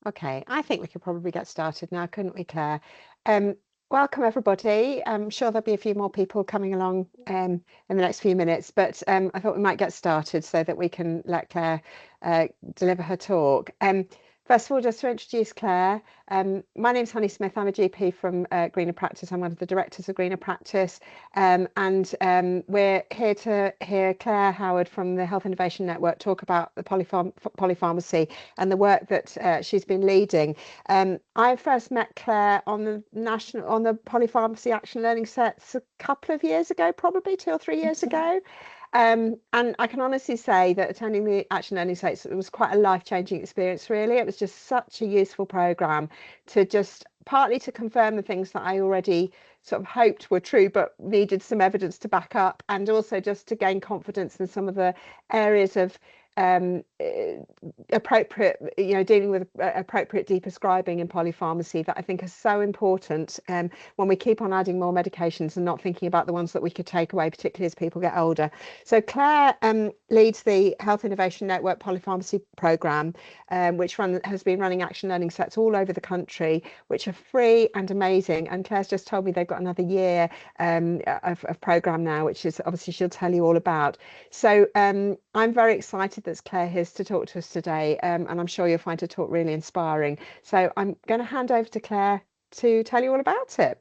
Okay, I think we could probably get started now, couldn't we, Claire? Um, Welcome everybody. I'm sure there'll be a few more people coming along in the next few minutes, but I thought we might get started so that we can let Claire deliver her talk. First of all, just to introduce Claire, my name's Honey Smith. I'm a GP from Greener Practice. I'm one of the directors of Greener Practice, and we're here to hear Clare Howard from the Health Innovation Network talk about the polypharmacy and the work that she's been leading. I first met Claire on the polypharmacy action learning sets a couple of years ago, probably 2 or 3 years ago. And I can honestly say that attending the action learning sets, it was quite a life-changing experience, really. It was just such a useful program to just partly to confirm the things that I already sort of hoped were true, but needed some evidence to back up, and also just to gain confidence in some of the areas of appropriate, dealing with appropriate deprescribing in polypharmacy that I think is so important when we keep on adding more medications and not thinking about the ones that we could take away, particularly as people get older. So Claire leads the Health Innovation Network Polypharmacy Programme, which has been running action learning sets all over the country, which are free and amazing. And Claire's just told me they've got another year of programme now, which is obviously she'll tell you all about. So I'm very excited that Claire here to talk to us today, and I'm sure you'll find her talk really inspiring. So I'm going to hand over to Claire to tell you all about it.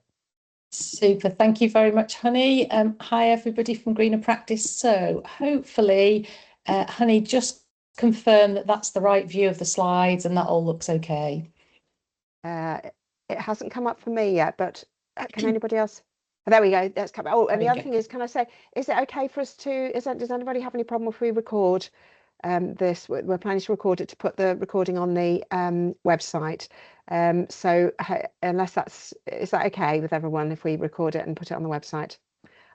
Super, thank you very much, Honey. Hi everybody from Greener Practice. So hopefully, Honey, just confirm that that's the right view of the slides and that all looks okay. It hasn't come up for me yet, but can anybody else? Oh, there we go. That's come. Oh, and the other thing is, can I say, is it okay for us to? Does anybody have any problem if we record this? We're planning to record it to put the recording on the website. So unless is that okay with everyone if we record it and put it on the website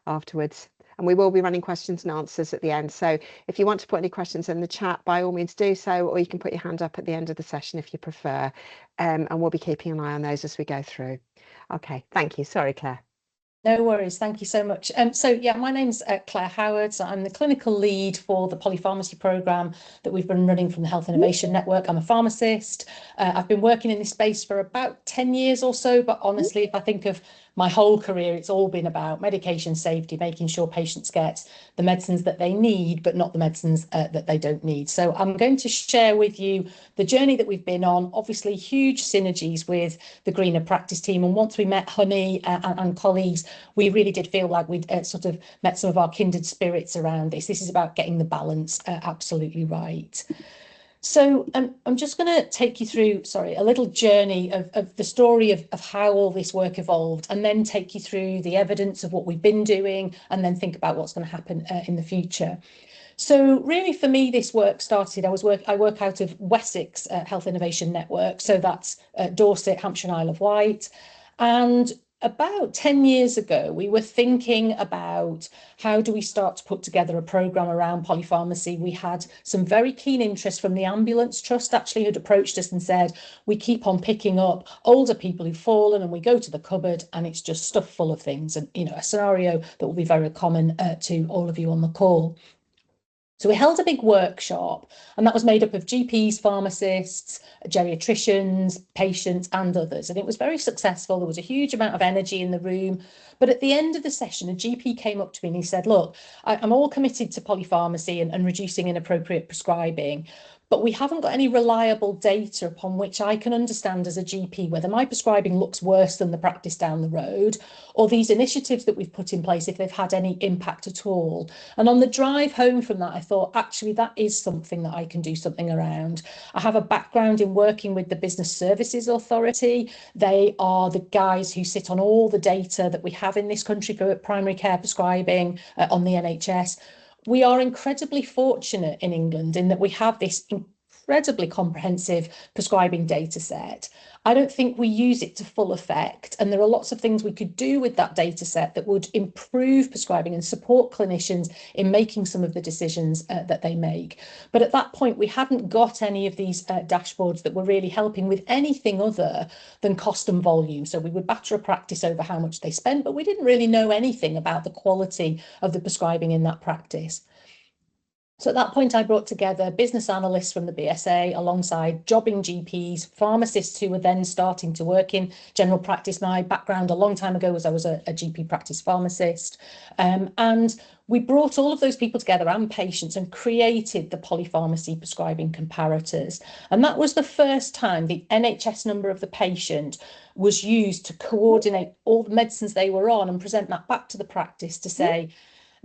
afterwards? And we will be running questions and answers at the end. So if you want to put any questions in the chat, by all means do so, or you can put your hand up at the end of the session if you prefer. And we'll be keeping an eye on those as we go through. Okay, thank you. Sorry, Claire. No worries, thank you so much. So yeah, my name's Clare Howard. So I'm the clinical lead for the polypharmacy programme that we've been running from the Health Innovation Network. I'm a pharmacist. I've been working in this space for about 10 years or so, but honestly, if I think of my whole career, it's all been about medication safety, making sure patients get the medicines that they need, but not the medicines that they don't need. So I'm going to share with you the journey that we've been on, obviously huge synergies with the Greener Practice team. And once we met Honey and colleagues, we really did feel like we'd sort of met some of our kindred spirits around this. This is about getting the balance absolutely right. So I'm just going to take you through, a little journey of the story of how all this work evolved, and then take you through the evidence of what we've been doing, and then think about what's going to happen in the future. So really, for me, this work started, I work out of Wessex Health Innovation Network. So that's Dorset, Hampshire and Isle of Wight. And about 10 years ago, we were thinking about how do we start to put together a programme around polypharmacy. We had some very keen interest from the Ambulance Trust, actually, who'd approached us and said, we keep on picking up older people who've fallen and we go to the cupboard and it's just stuff full of things. And, a scenario that will be very common to all of you on the call. So we held a big workshop, and that was made up of GPs, pharmacists, geriatricians, patients, and others. And it was very successful. There was a huge amount of energy in the room. But at the end of the session, a GP came up to me and he said, look, I'm all committed to polypharmacy and reducing inappropriate prescribing, but we haven't got any reliable data upon which I can understand as a GP whether my prescribing looks worse than the practice down the road, or these initiatives that we've put in place, if they've had any impact at all. And on the drive home from that, I thought, actually, that is something that I can do something around. I have a background in working with the Business Services Authority. They are the guys who sit on all the data that we have in this country for primary care prescribing on the NHS. We are incredibly fortunate in England in that we have this incredibly comprehensive prescribing data set. I don't think we use it to full effect, and there are lots of things we could do with that data set that would improve prescribing and support clinicians in making some of the decisions that they make. But at that point, we hadn't got any of these dashboards that were really helping with anything other than cost and volume. So we would batter a practice over how much they spent, but we didn't really know anything about the quality of the prescribing in that practice. So at that point, I brought together business analysts from the BSA alongside jobbing GPs, pharmacists who were then starting to work in general practice. My background a long time ago was I was a GP practice pharmacist. And we brought all of those people together and patients and created the polypharmacy prescribing comparators. And that was the first time the NHS number of the patient was used to coordinate all the medicines they were on and present that back to the practice to say,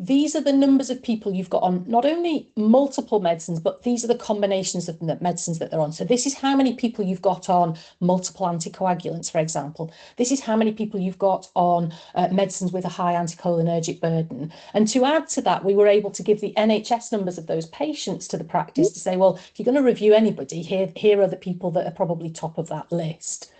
these are the numbers of people you've got on not only multiple medicines, but these are the combinations of the medicines that they're on. So this is how many people you've got on multiple anticoagulants, for example. This is how many people you've got on medicines with a high anticholinergic burden. And to add to that, we were able to give the NHS numbers of those patients to the practice to say, well, if you're going to review anybody, here are the people that are probably top of that list.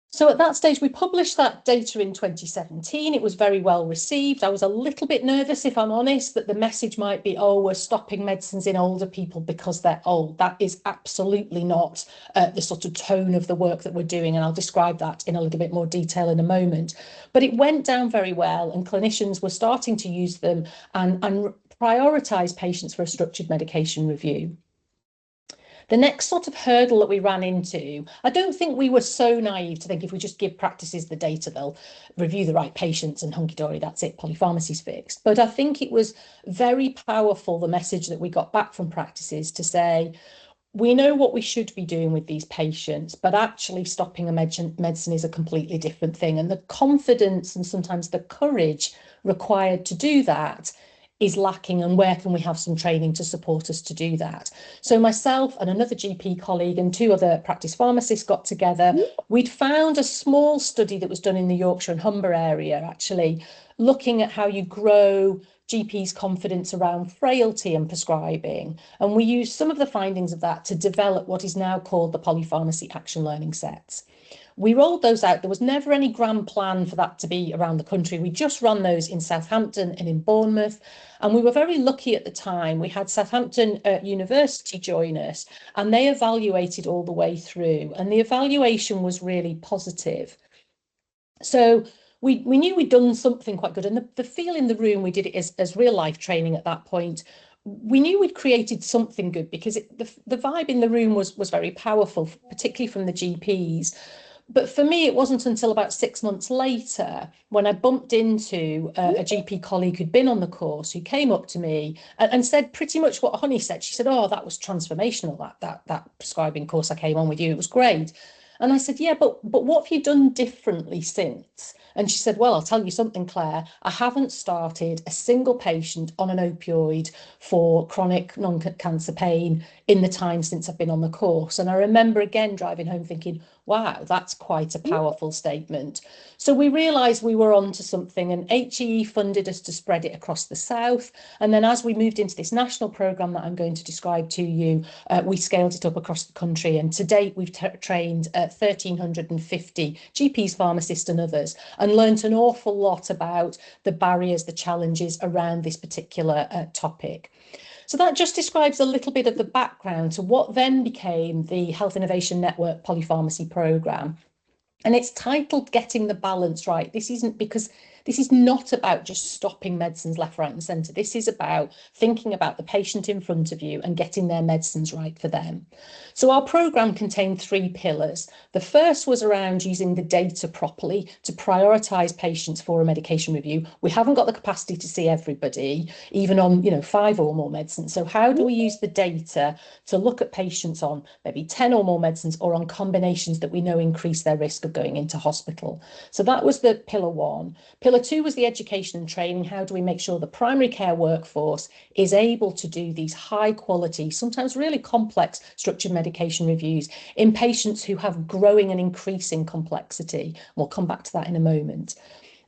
So at that stage, we published that data in 2017. It was very well received. I was a little bit nervous, if I'm honest, that the message might be, oh, we're stopping medicines in older people because they're old. That is absolutely not the sort of tone of the work that we're doing. And I'll describe that in a little bit more detail in a moment. But it went down very well, and clinicians were starting to use them and prioritise patients for a structured medication review. The next sort of hurdle that we ran into, I don't think we were so naive to think if we just give practices the data, they'll review the right patients and hunky-dory, that's it, polypharmacy's fixed. But I think it was very powerful, the message that we got back from practices to say, we know what we should be doing with these patients, but actually stopping a medicine is a completely different thing. And the confidence and sometimes the courage required to do that is lacking, and where can we have some training to support us to do that? So myself and another GP colleague and two other practice pharmacists got together. We'd found a small study that was done in the Yorkshire and Humber area, actually looking at how you grow GPs' confidence around frailty and prescribing. And we used some of the findings of that to develop what is now called the polypharmacy action learning sets. We rolled those out. There was never any grand plan for that to be around the country. We just ran those in Southampton and in Bournemouth. And we were very lucky at the time. We had Southampton University join us, and they evaluated all the way through. And the evaluation was really positive. So we knew we'd done something quite good. And the feel in the room, we did it as real life training at that point. We knew we'd created something good because the vibe in the room was very powerful, particularly from the GPs. But for me, it wasn't until about 6 months later when I bumped into a GP colleague who'd been on the course, who came up to me and said pretty much what Honey said. She said, oh, that was transformational, that prescribing course I came on with you. It was great. And I said, yeah, but what have you done differently since? And she said, well, I'll tell you something, Claire. I haven't started a single patient on an opioid for chronic non-cancer pain in the time since I've been on the course. And I remember again driving home thinking, wow, that's quite a powerful statement. So we realised we were onto something, and HEE funded us to spread it across the south. And then as we moved into this national programme that I'm going to describe to you, we scaled it up across the country. And to date, we've trained 1,350 GPs, pharmacists and others, and learnt an awful lot about the barriers, the challenges around this particular topic. So that just describes a little bit of the background to what then became the Health Innovation Network Polypharmacy Programme. And it's titled Getting the Balance Right. This isn't because this is not about just stopping medicines left, right and centre. This is about thinking about the patient in front of you and getting their medicines right for them. So our programme contained 3 pillars. The first was around using the data properly to prioritise patients for a medication review. We haven't got the capacity to see everybody, even on 5 or more medicines. So how do we use the data to look at patients on maybe 10 or more medicines or on combinations that we know increase their risk of going into hospital? So that was the pillar 1. Pillar 2 was the education and training. How do we make sure the primary care workforce is able to do these high quality, sometimes really complex structured medication reviews in patients who have growing and increasing complexity? We'll come back to that in a moment.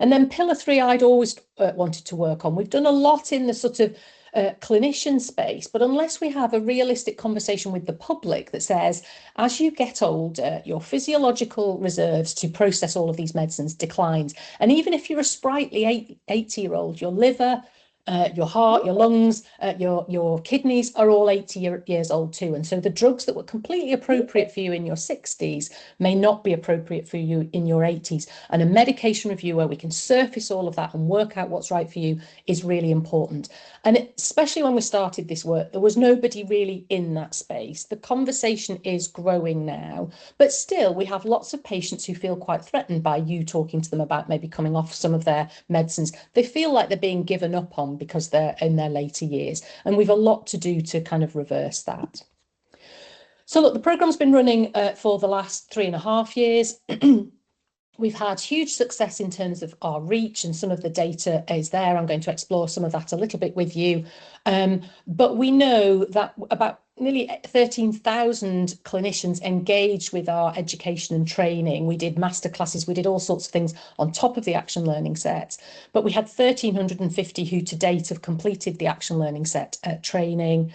And then pillar 3, I'd always wanted to work on. We've done a lot in the sort of clinician space, but unless we have a realistic conversation with the public that says, as you get older, your physiological reserves to process all of these medicines declines. And even if you're a sprightly 80-year-old, your liver your heart, your lungs, your kidneys are all 80 years old too. And so the drugs that were completely appropriate for you in your 60s may not be appropriate for you in your 80s. And a medication review where we can surface all of that and work out what's right for you is really important. And especially when we started this work, there was nobody really in that space. The conversation is growing now, but still we have lots of patients who feel quite threatened by you talking to them about maybe coming off some of their medicines. They feel like they're being given up on because they're in their later years. And we've a lot to do to kind of reverse that. So look, the program's been running for the last 3.5 years. We've had huge success in terms of our reach, and some of the data is there. I'm going to explore some of that a little bit with you. But we know that about nearly 13,000 clinicians engaged with our education and training. We did masterclasses, we did all sorts of things on top of the action learning set. But we had 1,350 who to date have completed the action learning set training.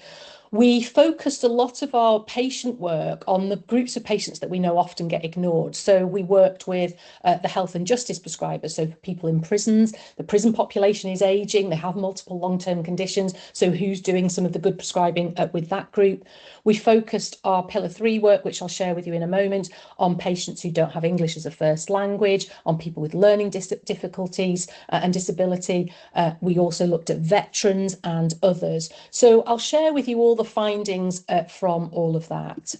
We focused a lot of our patient work on the groups of patients that we know often get ignored. So we worked with the health and justice prescribers, so people in prisons. The prison population is ageing, they have multiple long-term conditions, so who's doing some of the good prescribing with that group? We focused our Pillar 3 work, which I'll share with you in a moment, on patients who don't have English as a first language, on people with learning difficulties and disability. We also looked at veterans and others. So I'll share with you all the findings from all of that.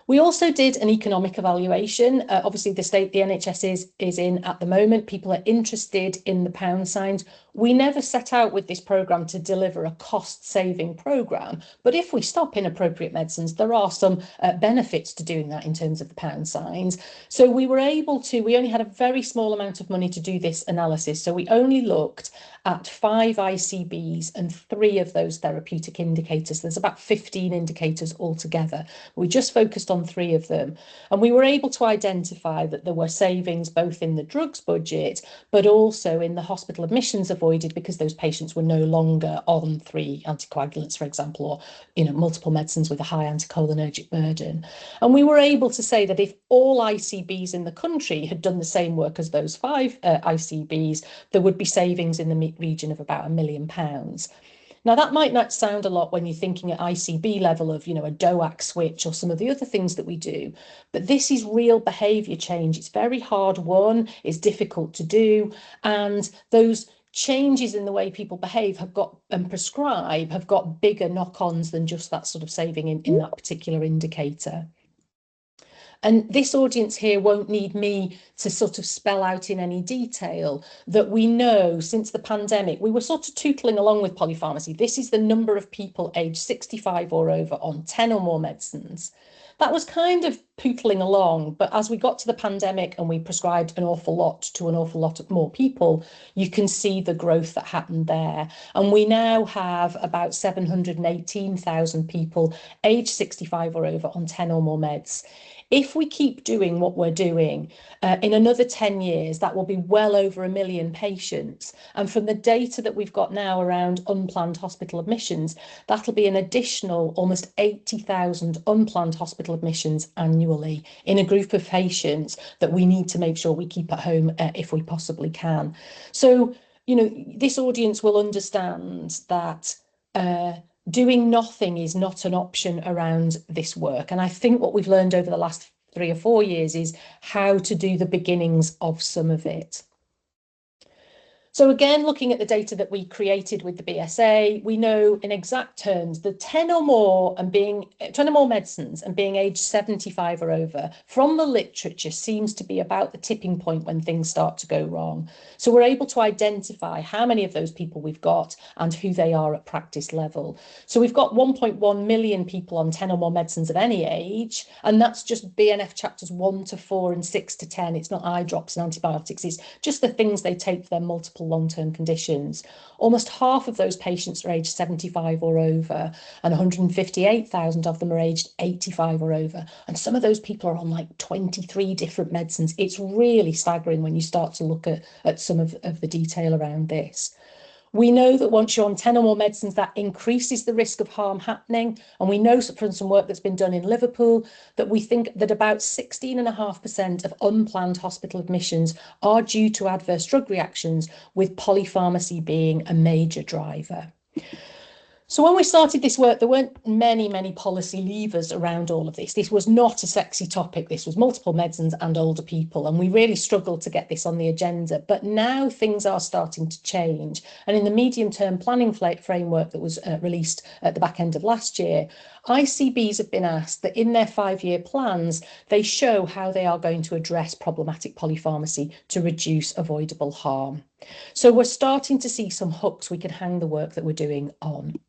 We also did an economic evaluation. Obviously, the state the NHS is in at the moment, people are interested in the pound signs. We never set out with this programme to deliver a cost-saving programme, but if we stop inappropriate medicines, there are some benefits to doing that in terms of the pound signs. So we were able to, we only had a very small amount of money to do this analysis, so we only looked at 5 ICBs and 3 of those therapeutic indicators. There's about 15 indicators altogether. We just focused on 3 of them. And we were able to identify that there were savings both in the drugs budget, but also in the hospital admissions avoided because those patients were no longer on 3 anticoagulants, for example, or multiple medicines with a high anticholinergic burden. And we were able to say that if all ICBs in the country had done the same work as those 5 ICBs, there would be savings in the region of about £1 million. Now, that might not sound a lot when you're thinking at ICB level of, a DOAC switch or some of the other things that we do, but this is real behaviour change. It's very hard won, it's difficult to do, and those changes in the way people behave have got and prescribe have got bigger knock-ons than just that sort of saving in that particular indicator. And this audience here won't need me to sort of spell out in any detail that we know since the pandemic, we were sort of tootling along with polypharmacy. This is the number of people aged 65 or over on 10 or more medicines. That was kind of pootling along, but as we got to the pandemic and we prescribed an awful lot to an awful lot of more people, you can see the growth that happened there. And we now have about 718,000 people aged 65 or over on 10 or more meds. If we keep doing what we're doing, in another 10 years, that will be well over 1 million patients. And from the data that we've got now around unplanned hospital admissions, that'll be an additional almost 80,000 unplanned hospital admissions annually in a group of patients that we need to make sure we keep at home if we possibly can. So, this audience will understand that doing nothing is not an option around this work. And I think what we've learned over the last 3 or 4 years is how to do the beginnings of some of it. So again, looking at the data that we created with the BSA, we know in exact terms the 10 or more medicines and being aged 75 or over from the literature seems to be about the tipping point when things start to go wrong. So we're able to identify how many of those people we've got and who they are at practice level. So we've got 1.1 million people on 10 or more medicines of any age, and that's just BNF chapters 1 to 4 and 6 to 10. It's not eye drops and antibiotics, it's just the things they take for their multiple long-term conditions. Almost half of those patients are aged 75 or over, and 158,000 of them are aged 85 or over. And some of those people are on like 23 different medicines. It's really staggering when you start to look at some of the detail around this. We know that once you're on 10 or more medicines, that increases the risk of harm happening. And we know from some work that's been done in Liverpool that we think that about 16.5% of unplanned hospital admissions are due to adverse drug reactions, with polypharmacy being a major driver. So when we started this work, there weren't many policy levers around all of this. This was not a sexy topic. This was multiple medicines and older people. And we really struggled to get this on the agenda. But now things are starting to change. And in the medium-term planning framework that was released at the back end of last year, ICBs have been asked that in their 5-year plans, they show how they are going to address problematic polypharmacy to reduce avoidable harm. So we're starting to see some hooks we can hang the work that we're doing on.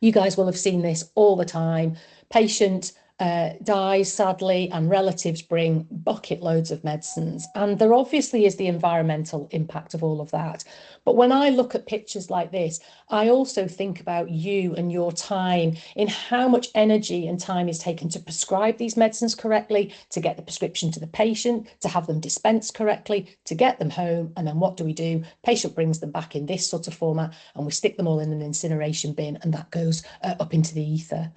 You guys will have seen this all the time. Patient dies sadly and relatives bring bucket loads of medicines, and there obviously is the environmental impact of all of that. But when I look at pictures like this, I also think about you and your time, in how much energy and time is taken to prescribe these medicines correctly, to get the prescription to the patient, to have them dispensed correctly, to get them home, and then what do? Patient brings them back in this sort of format and we stick them all in an incineration bin, and that goes up into the ether.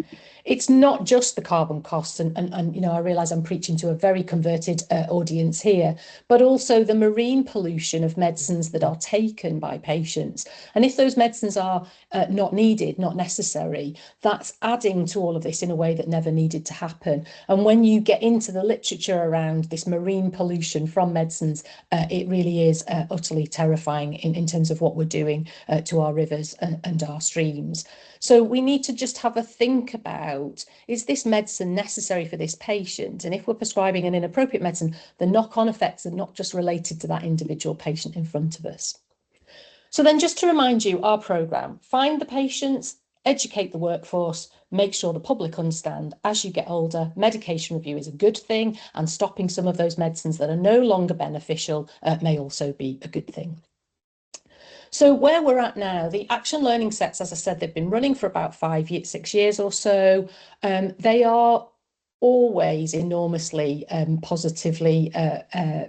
It's not just the carbon costs, and you know, I realise I'm preaching to a very converted audience here, but also the marine pollution of medicines that are taken by patients. And if those medicines are not needed, not necessary, that's adding to all of this in a way that never needed to happen. And when you get into the literature around this marine pollution from medicines, it really is utterly terrifying in terms of what we're doing to our rivers and our streams. So we need to just have a think about, is this medicine necessary for this patient? And if we're prescribing an inappropriate medicine, the knock-on effects are not just related to that individual patient in front of us. So then, just to remind you, our programme: find the patients, educate the workforce, make sure the public understand as you get older, medication review is a good thing, and stopping some of those medicines that are no longer beneficial may also be a good thing. So where we're at now, the action learning sets, as I said, they've been running for about 6 years or so. They are always enormously positively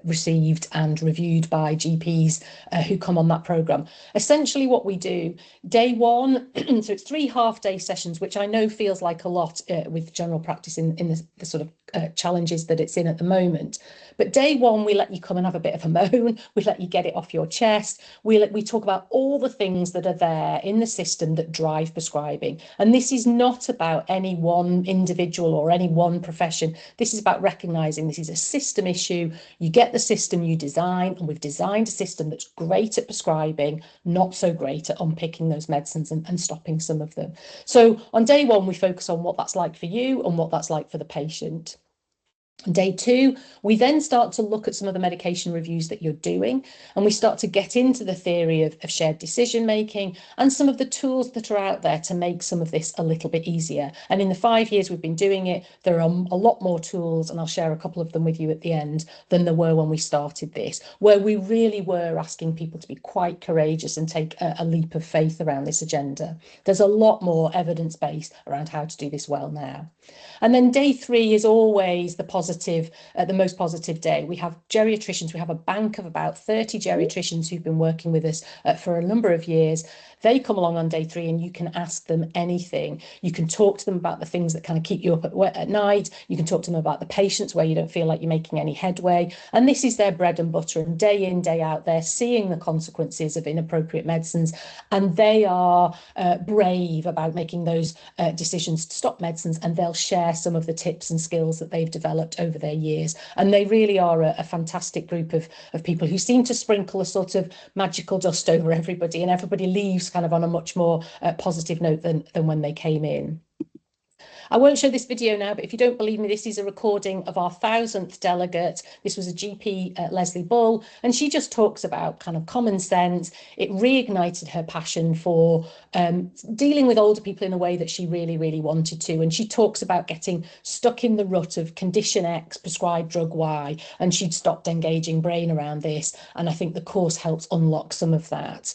received and reviewed by GPs who come on that programme. Essentially what we do, day one, so it's 3 half-day sessions, which I know feels like a lot with general practice in the sort of challenges that it's in at the moment. But day one, we let you come and have a bit of a moan. We let you get it off your chest. We talk about all the things that are there in the system that drive prescribing. And this is not about any one individual or any one profession. This is about recognising this is a system issue. You get the system you design, and we've designed a system that's great at prescribing, not so great at unpicking those medicines and stopping some of them. So on day one, we focus on what that's like for you and what that's like for the patient. Day two, we then start to look at some of the medication reviews that you're doing, and we start to get into the theory of shared decision making and some of the tools that are out there to make some of this a little bit easier. And in the 5 years we've been doing it, there are a lot more tools, and I'll share a couple of them with you at the end, than there were when we started this, where we really were asking people to be quite courageous and take a leap of faith around this agenda. There's a lot more evidence base around how to do this well now. And then day three is always the most positive day. We have geriatricians. We have a bank of about 30 geriatricians who've been working with us for a number of years. They come along on day three, and you can ask them anything. You can talk to them about the things that kind of keep you up at night. You can talk to them about the patients where you don't feel like you're making any headway. And this is their bread and butter. And day in, day out, they're seeing the consequences of inappropriate medicines. And they are brave about making those decisions to stop medicines. And they'll share some of the tips and skills that they've developed over their years. And they really are a fantastic group of people who seem to sprinkle a sort of magical dust over everybody, and everybody leaves kind of on a much more positive note than when they came in. I won't show this video now, but if you don't believe me, this is a recording of our 1000th delegate. This was a GP, Leslie Bull, and she just talks about kind of common sense. It reignited her passion for dealing with older people in a way that she really, really wanted to. And she talks about getting stuck in the rut of condition X, prescribed drug Y, and she'd stopped engaging brain around this. And I think the course helps unlock some of that.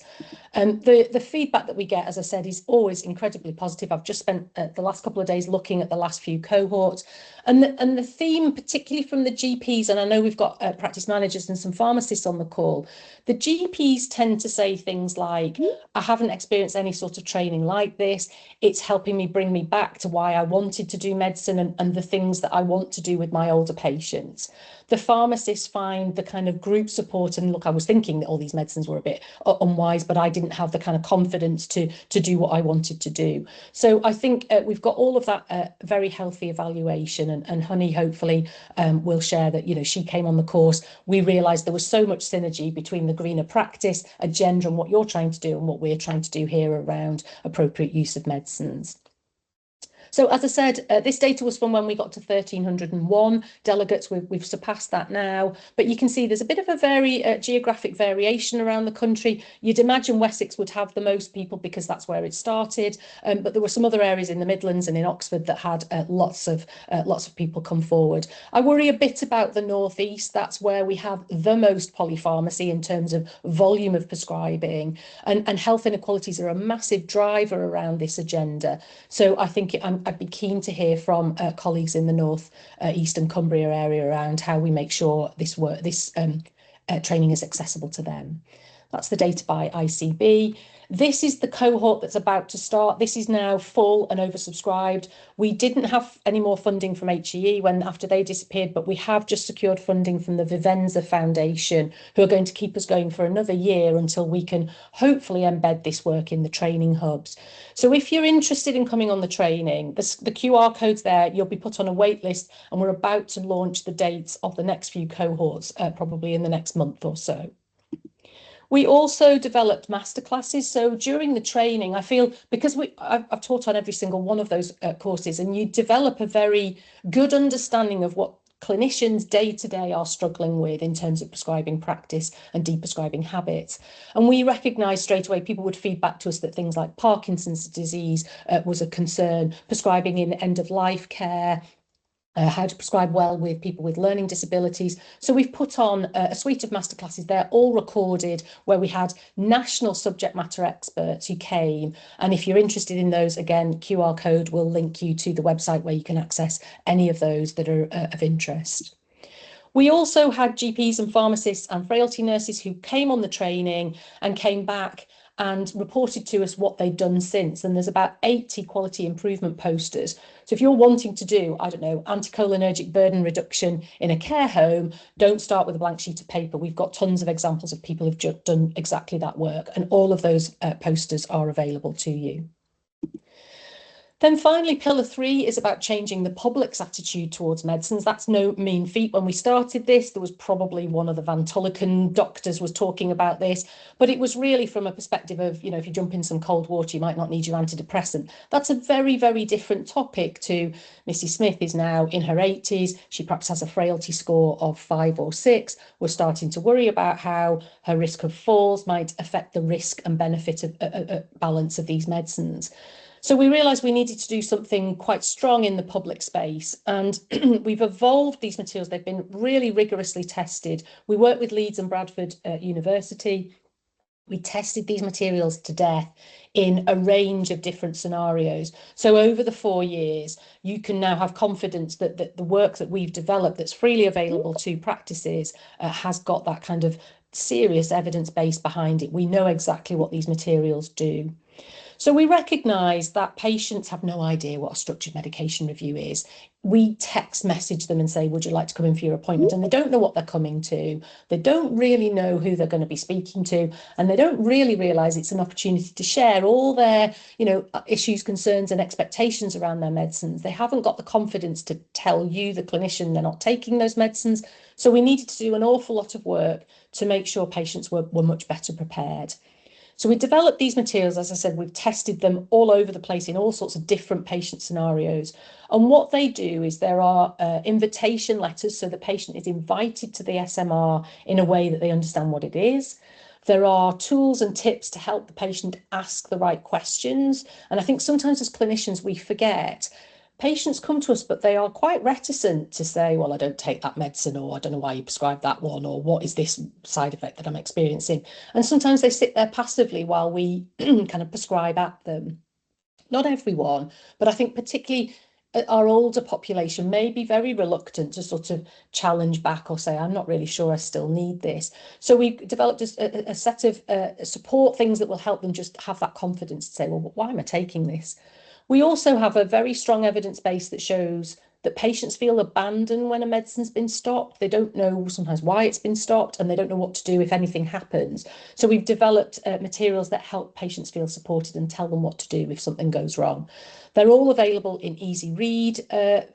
The feedback that we get, as I said, is always incredibly positive. I've just spent the last couple of days looking looking at the last few cohorts. And the theme, particularly from the GPs, and I know we've got practice managers and some pharmacists on the call, the GPs tend to say things like, I haven't experienced any sort of training like this. It's helping me bring me back to why I wanted to do medicine and the things that I want to do with my older patients. The pharmacists find the kind of group support, and look, I was thinking that all these medicines were a bit unwise, but I didn't have the kind of confidence to do what I wanted to do. So I think we've got all of that very healthy evaluation, and Honey hopefully will share that, you know, she came on the course. We realised there was so much synergy between the greener practice agenda and what you're trying to do and what we're trying to do here around appropriate use of medicines. So as I said, this data was from when we got to 1,301 delegates. We've surpassed that now, but you can see there's a bit of a very geographic variation around the country. You'd imagine Wessex would have the most people because that's where it started, but there were some other areas in the Midlands and in Oxford that had lots of people come forward. I worry a bit about the North East. That's where we have the most polypharmacy in terms of volume of prescribing, and health inequalities are a massive driver around this agenda. So I think I'd be keen to hear from colleagues in the North East and Cumbria area around how we make sure this training is accessible to them. That's the data by ICB. This is the cohort that's about to start. This is now full and oversubscribed. We didn't have any more funding from HEE after they disappeared, but we have just secured funding from the Vivenza Foundation, who are going to keep us going for another year until we can hopefully embed this work in the training hubs. So if you're interested in coming on the training, the QR code's there, you'll be put on a wait list, and we're about to launch the dates of the next few cohorts, probably in the next month or so. We also developed masterclasses. So during the training, I feel, because I've taught on every single one of those courses, and you develop a very good understanding of what clinicians day to day are struggling with in terms of prescribing practice and deprescribing habits. And we recognised straight away, people would feed back to us that things like Parkinson's disease was a concern, prescribing in end of life care, how to prescribe well with people with learning disabilities. So we've put on a suite of masterclasses. They're all recorded, where we had national subject matter experts who came. And if you're interested in those, again, QR code will link you to the website where you can access any of those that are of interest. We also had GPs and pharmacists and frailty nurses who came on the training and came back and reported to us what they'd done since. And there's about 80 quality improvement posters. So if you're wanting to do, I don't know, anticholinergic burden reduction in a care home, don't start with a blank sheet of paper. We've got tons of examples of people who've done exactly that work, and all of those posters are available to you. Then finally, pillar 3 is about changing the public's attitude towards medicines. That's no mean feat. When we started this, there was probably one of the Van Tulliken doctors was talking about this, but it was really from a perspective of, you know, if you jump in some cold water, you might not need your antidepressant. That's a very, very different topic to Mrs. Smith is now in her 80s. She perhaps has a frailty score of 5 or 6. We're starting to worry about how her risk of falls might affect the risk and benefit of balance of these medicines. So we realised we needed to do something quite strong in the public space, and we've evolved these materials. They've been really rigorously tested. We worked with Leeds and Bradford University. We tested these materials to death in a range of different scenarios. So over the 4 years, you can now have confidence that the work that we've developed that's freely available to practices has got that kind of serious evidence base behind it. We know exactly what these materials do. So we recognise that patients have no idea what a structured medication review is. We text message them and say, would you like to come in for your appointment? And they don't know what they're coming to. They don't really know who they're going to be speaking to. And they don't really realise it's an opportunity to share all their, you know, issues, concerns and expectations around their medicines. They haven't got the confidence to tell you, the clinician, they're not taking those medicines. So we needed to do an awful lot of work to make sure patients were much better prepared. So we developed these materials, as I said, we've tested them all over the place in all sorts of different patient scenarios. And what they do is there are invitation letters, so the patient is invited to the SMR in a way that they understand what it is. There are tools and tips to help the patient ask the right questions. And I think sometimes as clinicians, we forget. Patients come to us, but they are quite reticent to say, well, I don't take that medicine, or I don't know why you prescribed that one, or what is this side effect that I'm experiencing? And sometimes they sit there passively while we kind of prescribe at them. Not everyone, but I think particularly our older population may be very reluctant to sort of challenge back or say, I'm not really sure I still need this. So we developed a set of support things that will help them just have that confidence to say, well, why am I taking this? We also have a very strong evidence base that shows that patients feel abandoned when a medicine's been stopped. They don't know sometimes why it's been stopped, and they don't know what to do if anything happens. So we've developed materials that help patients feel supported and tell them what to do if something goes wrong. They're all available in easy read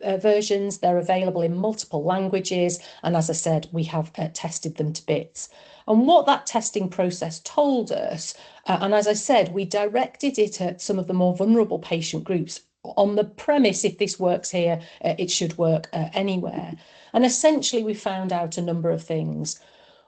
versions. They're available in multiple languages. And as I said, we have tested them to bits. And what that testing process told us, and as I said, we directed it at some of the more vulnerable patient groups on the premise, if this works here, it should work anywhere. And essentially, we found out a number of things.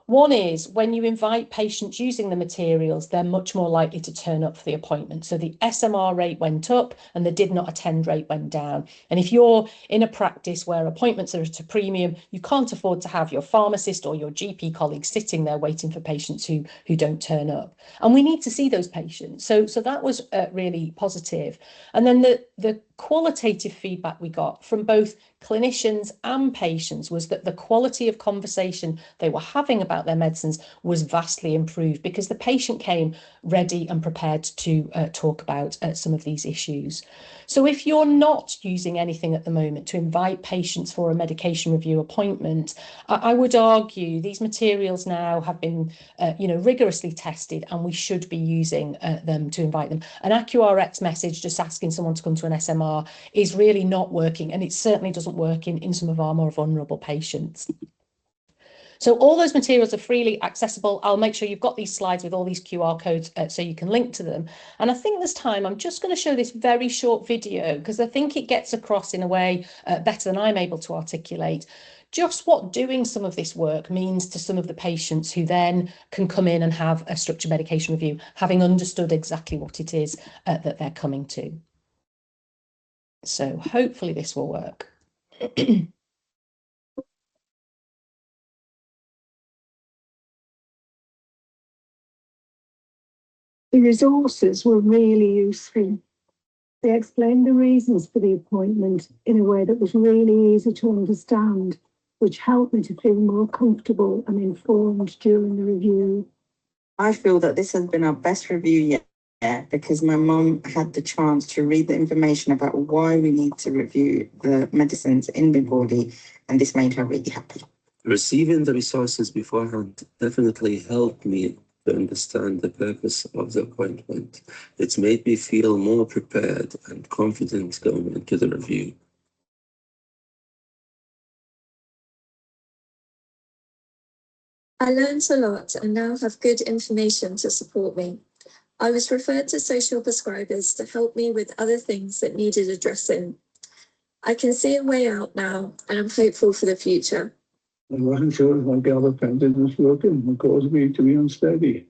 One is when you invite patients using the materials, they're much more likely to turn up for the appointment. So the SMR rate went up and the did not attend rate went down. And if you're in a practice where appointments are at a premium, you can't afford to have your pharmacist or your GP colleagues sitting there waiting for patients who don't turn up. And we need to see those patients. So that was really positive. And then the qualitative feedback we got from both clinicians and patients was that the quality of conversation they were having about their medicines was vastly improved because the patient came ready and prepared to talk about some of these issues. So if you're not using anything at the moment to invite patients for a medication review appointment, I would argue these materials now have been rigorously tested, and we should be using them to invite them. An AccuRx message just asking someone to come to an SMR is really not working, and it certainly doesn't work in some of our more vulnerable patients. So all those materials are freely accessible. I'll make sure you've got these slides with all these QR codes so you can link to them. And I think this time I'm just going to show this very short video because I think it gets across in a way better than I'm able to articulate just what doing some of this work means to some of the patients who then can come in and have a structured medication review, having understood exactly what it is that they're coming to. So hopefully this will work. The resources were really useful. They explained the reasons for the appointment in a way that was really easy to understand, which helped me to feel more comfortable and informed during the review. I feel that this has been our best review yet because my mum had the chance to read the information about why we need to review the medicines in the body, and this made her really happy. Receiving the resources beforehand definitely helped me to understand the purpose of the appointment. It's made me feel more prepared and confident going into the review. I learned a lot and now have good information to support me. I was referred to social prescribers to help me with other things that needed addressing. I can see a way out now and I'm hopeful for the future. I wasn't sure if my gabapentin was working. It caused me to be unsteady.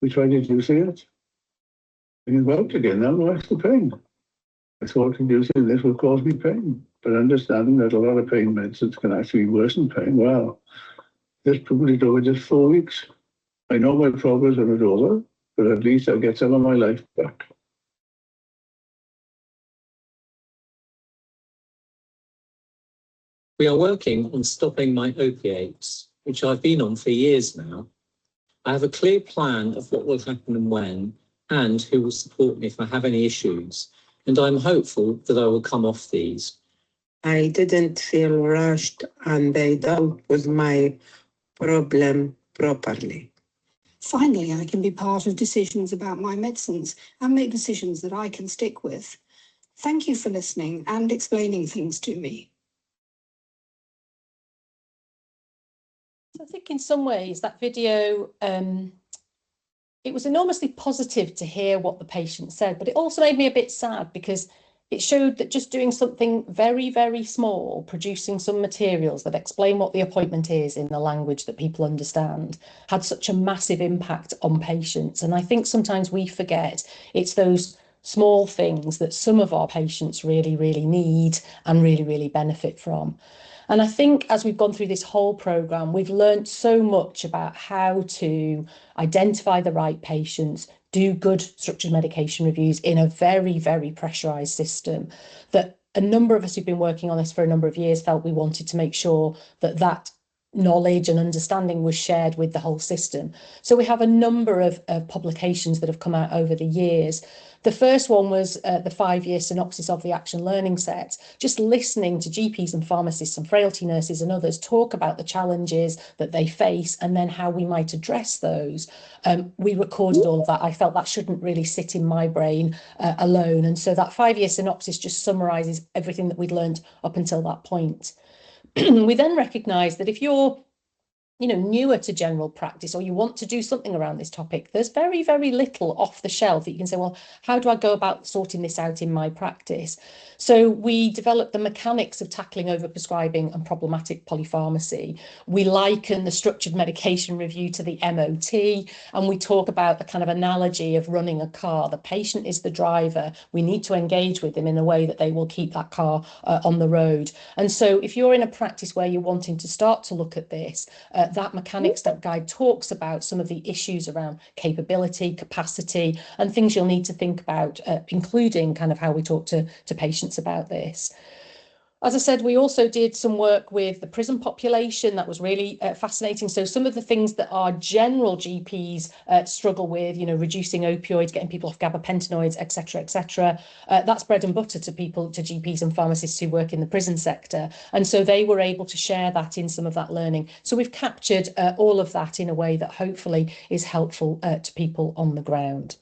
We tried reducing it. And it worked again. Now what's the pain? I thought reducing this would cause me pain. But understanding that a lot of pain medicines can actually worsen pain, well, this proved it over just 4 weeks. I know my problems are not over, but at least I'll get some of my life back. We are working on stopping my opiates, which I've been on for years now. I have a clear plan of what will happen and when, and who will support me if I have any issues, and I'm hopeful that I will come off these. I didn't feel rushed and they dealt with my problem properly. Finally, I can be part of decisions about my medicines and make decisions that I can stick with. Thank you for listening and explaining things to me. I think in some ways that video, it was enormously positive to hear what the patient said, but it also made me a bit sad because it showed that just doing something very, very small, producing some materials that explain what the appointment is in the language that people understand, had such a massive impact on patients. And I think sometimes we forget it's those small things that some of our patients really, really need and really, really benefit from. And I think as we've gone through this whole programme, we've learned so much about how to identify the right patients, do good structured medication reviews in a very, very pressurised system, that a number of us who've been working on this for a number of years felt we wanted to make sure that that knowledge and understanding was shared with the whole system. So we have a number of publications that have come out over the years. The first one was the 5-year synopsis of the action learning set, just listening to GPs and pharmacists and frailty nurses and others talk about the challenges that they face and then how we might address those. We recorded all of that. I felt that shouldn't really sit in my brain alone. And so that 5-year synopsis just summarises everything that we'd learned up until that point. We then recognise that if you're newer to general practice or you want to do something around this topic, there's very, very little off the shelf that you can say, well, how do I go about sorting this out in my practice? So we developed the mechanics of tackling overprescribing and problematic polypharmacy. We liken the structured medication review to the MOT, and we talk about the kind of analogy of running a car. The patient is the driver. We need to engage with them in a way that they will keep that car on the road. And so if you're in a practice where you're wanting to start to look at this, that mechanics step guide talks about some of the issues around capability, capacity, and things you'll need to think about, including kind of how we talk to patients about this. As I said, we also did some work with the prison population that was really fascinating. So some of the things that our general GPs struggle with, reducing opioids, getting people off gabapentinoids, etc., that's bread and butter to GPs and pharmacists who work in the prison sector. And so they were able to share that in some of that learning. So we've captured all of that in a way that hopefully is helpful to people on the ground.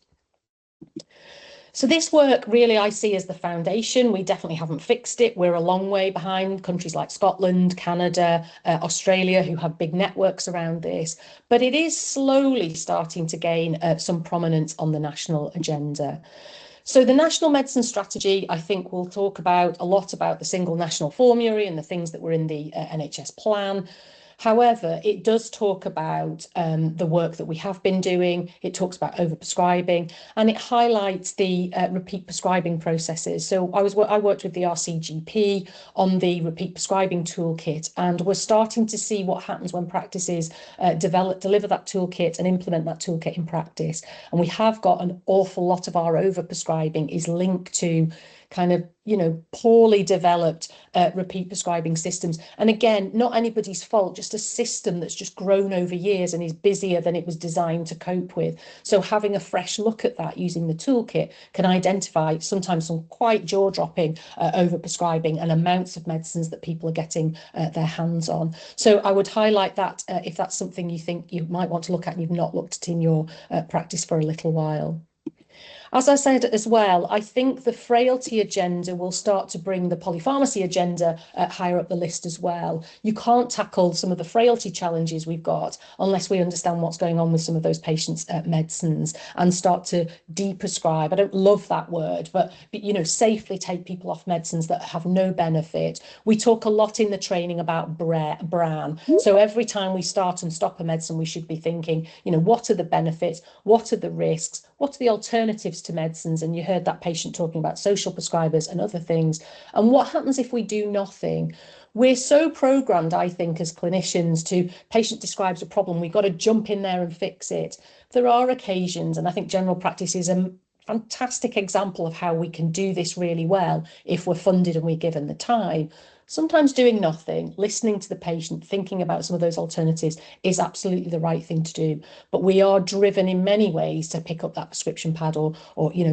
So this work really I see as the foundation. We definitely haven't fixed it. We're a long way behind countries like Scotland, Canada, Australia, who have big networks around this. But it is slowly starting to gain some prominence on the national agenda. So the National Medicine Strategy, I think, will talk a lot about the single national formulary and the things that were in the NHS plan. However, it does talk about the work that we have been doing. It talks about overprescribing, and it highlights the repeat prescribing processes. So I worked with the RCGP on the repeat prescribing toolkit, and we're starting to see what happens when practices deliver that toolkit and implement that toolkit in practice. And we have got an awful lot of our overprescribing is linked to kind of, poorly developed repeat prescribing systems. And again, not anybody's fault, just a system that's just grown over years and is busier than it was designed to cope with. So having a fresh look at that using the toolkit can identify sometimes some quite jaw-dropping overprescribing and amounts of medicines that people are getting their hands on. So I would highlight that if that's something you think you might want to look at and you've not looked at in your practice for a little while. As I said as well, I think the frailty agenda will start to bring the polypharmacy agenda higher up the list as well. You can't tackle some of the frailty challenges we've got unless we understand what's going on with some of those patients' medicines and start to de-prescribe. I don't love that word, but safely take people off medicines that have no benefit. We talk a lot in the training about BRAN. So every time we start and stop a medicine, we should be thinking, what are the benefits? What are the risks? What are the alternatives to medicines? And you heard that patient talking about social prescribers and other things. And what happens if we do nothing? We're so programmed, I think, as clinicians to patient describes a problem, we've got to jump in there and fix it. There are occasions, and I think general practice is a fantastic example of how we can do this really well if we're funded and we're given the time. Sometimes doing nothing, listening to the patient, thinking about some of those alternatives is absolutely the right thing to do. But we are driven in many ways to pick up that prescription pad or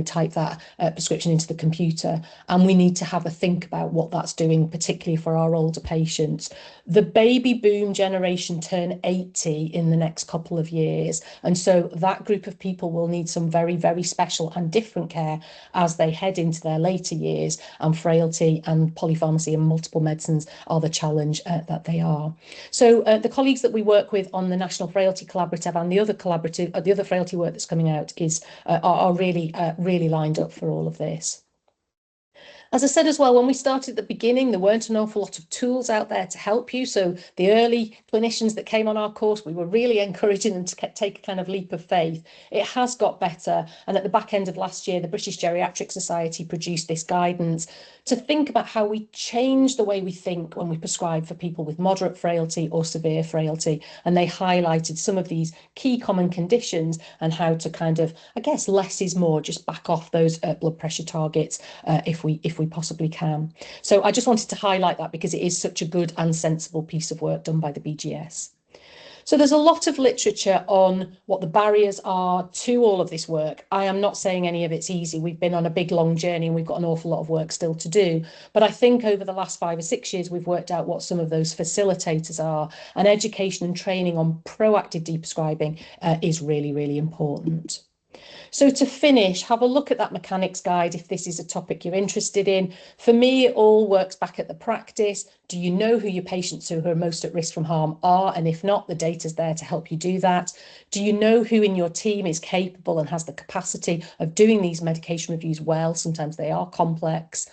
type that prescription into the computer. And we need to have a think about what that's doing, particularly for our older patients. The baby boom generation turn 80 in the next couple of years. And so that group of people will need some very, very special and different care as they head into their later years, and frailty and polypharmacy and multiple medicines are the challenge that they are. So the colleagues that we work with on the National Frailty Collaborative and the other frailty work that's coming out are really lined up for all of this. As I said as well, when we started at the beginning, there weren't an awful lot of tools out there to help you. So the early clinicians that came on our course, we were really encouraging them to take a kind of leap of faith. It has got better. And at the back end of last year, the British Geriatric Society produced this guidance to think about how we change the way we think when we prescribe for people with moderate frailty or severe frailty. And they highlighted some of these key common conditions and how to kind of, I guess, less is more, just back off those blood pressure targets if we if we possibly can. So I just wanted to highlight that because it is such a good and sensible piece of work done by the BGS. So there's a lot of literature on what the barriers are to all of this work. I am not saying any of it's easy. We've been on a big, long journey and we've got an awful lot of work still to do. But I think over the last 5 or 6 years, we've worked out what some of those facilitators are, and education and training on proactive deprescribing is really, really important. So to finish, have a look at that mechanics guide if this is a topic you're interested in. For me, it all works back at the practice. Do you know who your patients who are most at risk from harm are? And if not, the data's there to help you do that. Do you know who in your team is capable and has the capacity of doing these medication reviews well? Sometimes they are complex.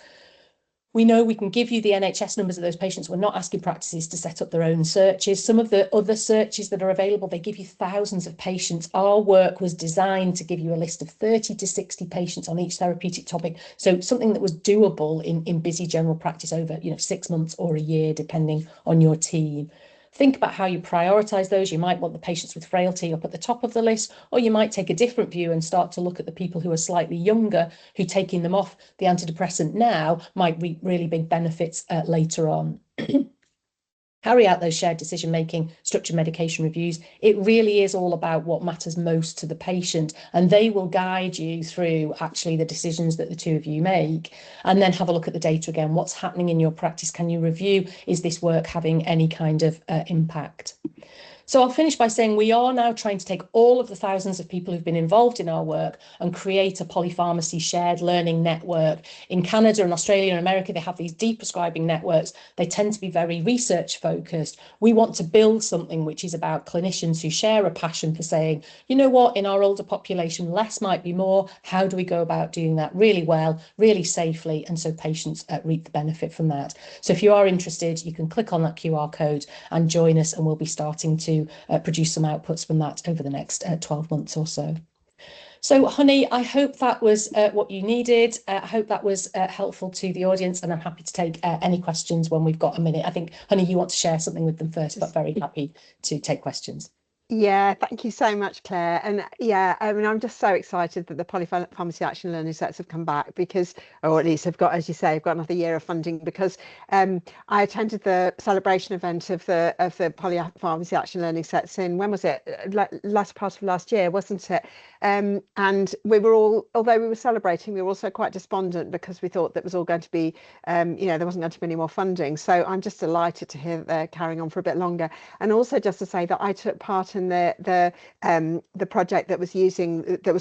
We know we can give you the NHS numbers of those patients. We're not asking practices to set up their own searches. Some of the other searches that are available, they give you thousands of patients. Our work was designed to give you a list of 30 to 60 patients on each therapeutic topic. So something that was doable in busy general practice over 6 months or a year, depending on your team. Think about how you prioritise those. You might want the patients with frailty up at the top of the list, or you might take a different view and start to look at the people who are slightly younger, who taking them off the antidepressant now might reap really big benefits later on. Carry out those shared decision-making, structured medication reviews. It really is all about what matters most to the patient, and they will guide you through actually the decisions that the two of you make. And then have a look at the data again. What's happening in your practice? Can you review? Is this work having any kind of impact? So I'll finish by saying we are now trying to take all of the thousands of people who've been involved in our work and create a polypharmacy shared learning network. In Canada and Australia and America, they have these deprescribing networks. They tend to be very research focused. We want to build something which is about clinicians who share a passion for saying, you know what, in our older population, less might be more. How do we go about doing that really well, really safely, and so patients reap the benefit from that? So if you are interested, you can click on that QR code and join us, and we'll be starting to produce some outputs from that over the next 12 months or so. So, Honey, I hope that was what you needed. I hope that was helpful to the audience, and I'm happy to take any questions when we've got a minute. I think, Honey, you want to share something with them first, but very happy to take questions. Yeah, thank you so much, Claire. And yeah, I mean, I'm just so excited that the Polypharmacy Action Learning Sets have come back because, or at least have got, as you say, have got another year of funding, because I attended the celebration event of the Polypharmacy Action Learning Sets in, when was it? Last part of last year, wasn't it? And we were all, although we were celebrating, we were also quite despondent because we thought that was all going to be, there wasn't going to be any more funding. So I'm just delighted to hear that they're carrying on for a bit longer. And also just to say that I took part in the project that was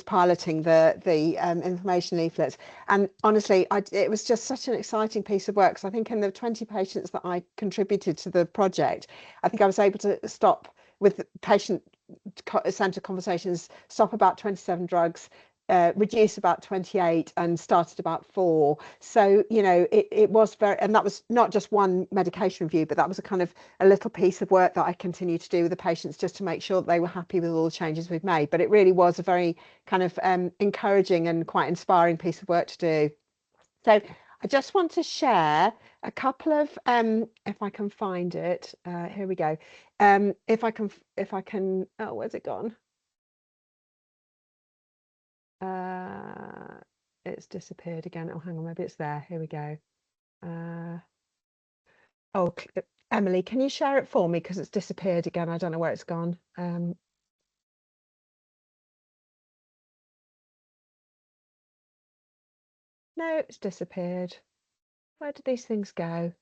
piloting the information leaflets, and honestly it was just such an exciting piece of work. So I think in the 20 patients that I contributed to the project, I think I was able to stop with patient-centered conversations, stop about 27 drugs, reduce about 28, and started about 4. So it was very, and that was not just one medication review, but that was a kind of a little piece of work that I continued to do with the patients just to make sure that they were happy with all the changes we've made. But it really was a very kind of encouraging and quite inspiring piece of work to do. So I just want to share a couple of if I can find it, here we go. If I can, oh, where's it gone? It's disappeared again. Oh, hang on, maybe it's there. Here we go. Oh, Emily, can you share it for me, because it's disappeared again? I don't know where it's gone. No, it's disappeared. Where did these things go?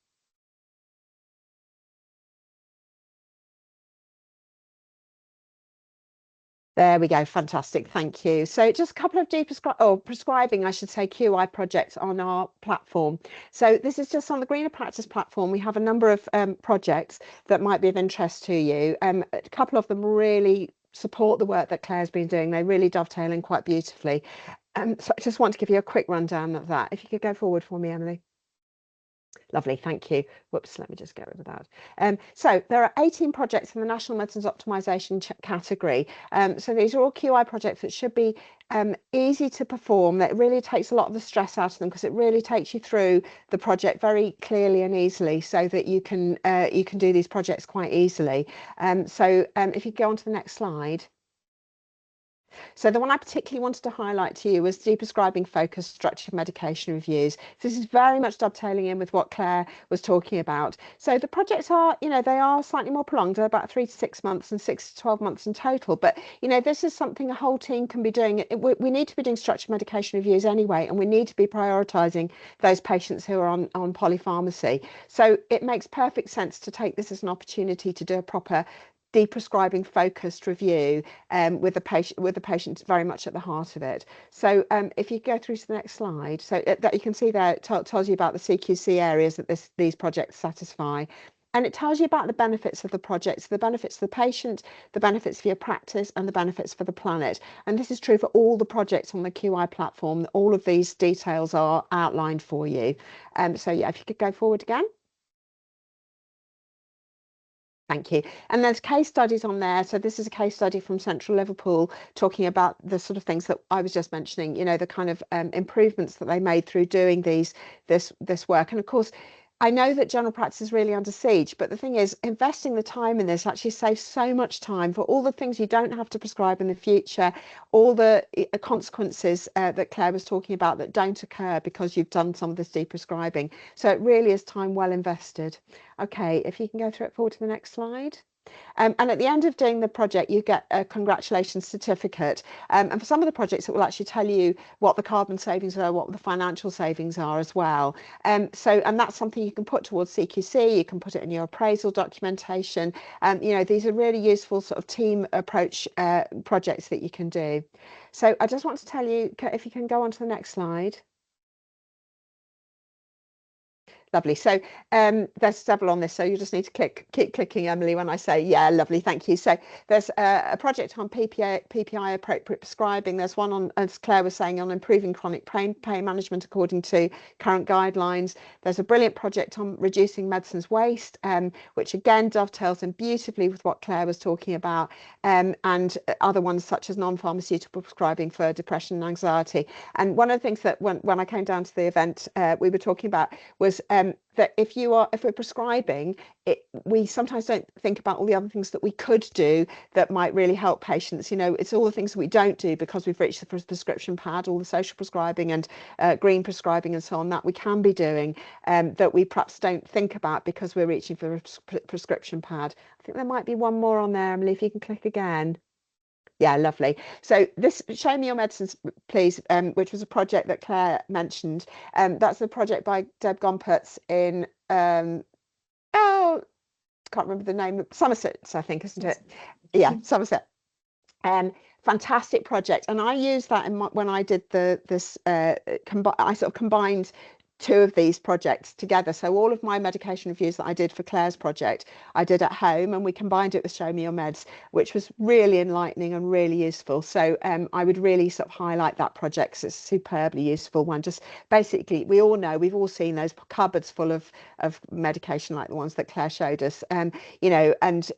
There we go. Fantastic. Thank you. So just a couple of prescribing, I should say, QI projects on our platform. So this is just on the Greener Practice platform. We have a number of projects that might be of interest to you. A couple of them really support the work that Claire's been doing. They really dovetail in quite beautifully. So I just want to give you a quick rundown of that. If you could go forward for me, Emily. Lovely, thank you. Whoops, let me just get rid of that. So there are 18 projects in the National Medicines Optimisation category. So these are all QI projects that should be easy to perform. That really takes a lot of the stress out of them, because it really takes you through the project very clearly and easily, so that you can do these projects quite easily. So if you go on to the next slide. So the one I particularly wanted to highlight to you was deprescribing focused structured medication reviews. This is very much dovetailing in with what Claire was talking about. So the projects are, they are slightly more prolonged, they're about 3 to 6 months and 6 to 12 months in total. But, this is something a whole team can be doing. We need to be doing structured medication reviews anyway, and we need to be prioritising those patients who are on polypharmacy. So it makes perfect sense to take this as an opportunity to do a proper deprescribing focused review with the patient very much at the heart of it. So if you go through to the next slide, so that you can see there, it tells you about the CQC areas that these projects satisfy. And it tells you about the benefits of the projects, the benefits for the patient, the benefits for your practice, and the benefits for the planet. And this is true for all the projects on the QI platform. All of these details are outlined for you. So yeah, if you could go forward again. Thank you. And there's case studies on there. So this is a case study from Central Liverpool talking about the sort of things that I was just mentioning, the kind of improvements that they made through doing this work. And of course, I know that general practice is really under siege, but the thing is, investing the time in this actually saves so much time for all the things you don't have to prescribe in the future, all the consequences that Claire was talking about that don't occur because you've done some of this deprescribing. So it really is time well invested. Okay, if you can go through it forward to the next slide. And at the end of doing the project, you get a congratulations certificate. And for some of the projects, it will actually tell you what the carbon savings are, what the financial savings are as well. And that's something you can put towards CQC. You can put it in your appraisal documentation. These are really useful sort of team approach projects that you can do. So I just want to tell you, if you can go on to the next slide. Lovely. So there's several on this, so you just need to keep clicking, Emily, when I say, yeah, lovely, thank you. So there's a project on PPI appropriate prescribing. There's one on, as Claire was saying, on improving chronic pain management according to current guidelines. There's a brilliant project on reducing medicines waste, which again dovetails in beautifully with what Claire was talking about, and other ones such as non-pharmaceutical prescribing for depression and anxiety. And one of the things that when I came down to the event, we were talking about was that if we're prescribing, we sometimes don't think about all the other things that we could do that might really help patients. It's all the things that we don't do because we've reached the prescription pad, all the social prescribing and green prescribing and so on that we can be doing, that we perhaps don't think about because we're reaching for a prescription pad. I think there might be one more on there, Emily, if you can click again. Yeah, lovely. So this Show Me Your Medicines, Please, which was a project that Claire mentioned. That's a project by Deb Gompertz in, can't remember the name, Somerset, I think, isn't it? Yeah, Somerset. Fantastic project. And I used that when I did I sort of combined two of these projects together. So all of my medication reviews that I did for Claire's project, I did at home, and we combined it with Show Me Your Meds, which was really enlightening and really useful. So I would really sort of highlight that project because it's a superbly useful one. Just basically, we all know, we've all seen those cupboards full of medication like the ones that Claire showed us, and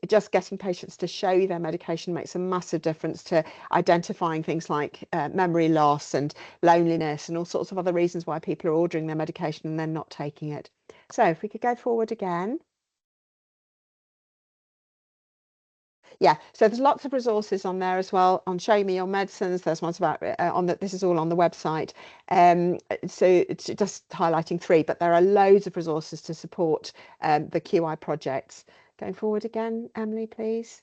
just getting patients to show you their medication makes a massive difference to identifying things like memory loss and loneliness and all sorts of other reasons why people are ordering their medication and then not taking it. So if we could go forward again. Yeah, so there's lots of resources on there as well on Show Me Your Medicines. There's ones about this is all on the website. So it's just highlighting three, but there are loads of resources to support the QI projects. Going forward again, Emily, please.